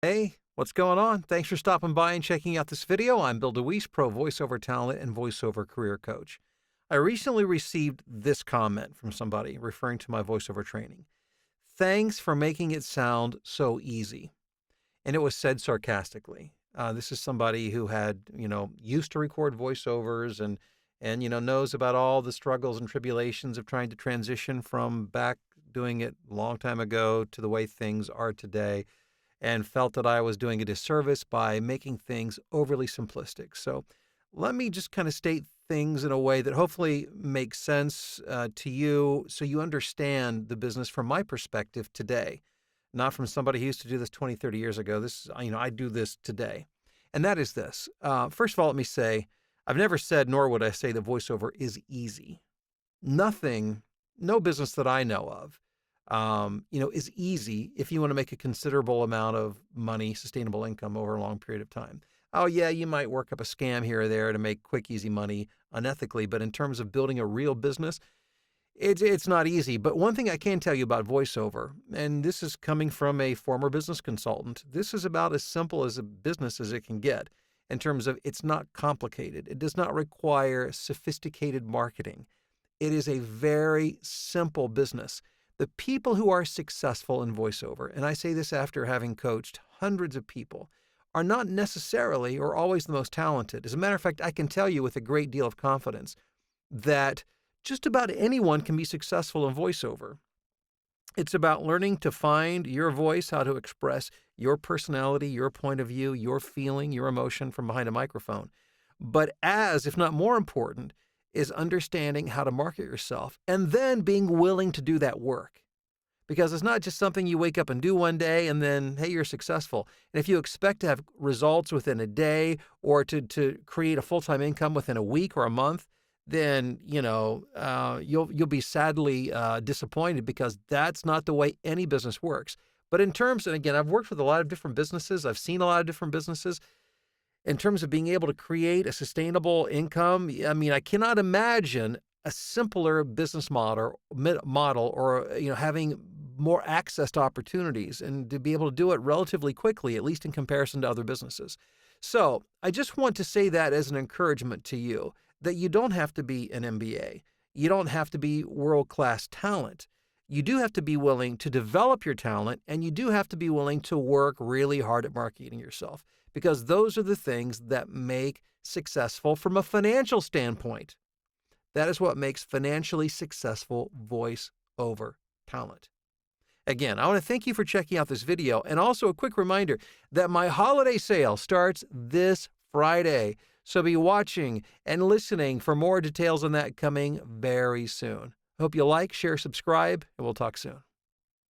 Hey, what's going on? Thanks for stopping by and checking out this video. I'm Bill DeWeese, pro voiceover talent and voiceover career coach. I recently received this comment from somebody referring to my voiceover training. Thanks for making it sound so easy. And it was said sarcastically. This is somebody who had, used to record voiceovers and knows about all the struggles and tribulations of trying to transition from back doing it a long time ago to the way things are today, and felt that I was doing a disservice by making things overly simplistic. So let me just kind of state things in a way that hopefully makes sense to you so you understand the business from my perspective today, not from somebody who used to do this 20, 30 years ago. I do this today. And that is this. First of all, let me say, I've never said, nor would I say that voiceover is easy. Nothing, no business that I know of is easy if you want to make a considerable amount of money, sustainable income over a long period of time. Oh, yeah, you might work up a scam here or there to make quick, easy money unethically. But in terms of building a real business, it's not easy. But one thing I can tell you about voiceover, and this is coming from a former business consultant, this is about as simple as a business as it can get in terms of it's not complicated. It does not require sophisticated marketing. It is a very simple business. The people who are successful in voiceover, and I say this after having coached hundreds of people, are not necessarily or always the most talented. As a matter of fact, I can tell you with a great deal of confidence that just about anyone can be successful in voiceover. It's about learning to find your voice, how to express your personality, your point of view, your feeling, your emotion from behind a microphone. But as, if not more important, is understanding how to market yourself and then being willing to do that work. Because it's not just something you wake up and do one day and then, hey, you're successful. And if you expect to have results within a day or to create a full-time income within a week or a month, then, you'll be sadly disappointed, because that's not the way any business works. But in terms, and again, I've worked with a lot of different businesses. I've seen a lot of different businesses. In terms of being able to create a sustainable income, I mean, I cannot imagine a simpler business model or, having more access to opportunities and to be able to do it relatively quickly, at least in comparison to other businesses. So I just want to say that as an encouragement to you, that you don't have to be an MBA. You don't have to be world-class talent. You do have to be willing to develop your talent, and you do have to be willing to work really hard at marketing yourself, because those are the things that make successful from a financial standpoint. That is what makes financially successful voice-over talent. Again, I want to thank you for checking out this video, and also a quick reminder that my holiday sale starts this Friday. So be watching and listening for more details on that coming very soon. Hope you like, share, subscribe, and we'll talk soon.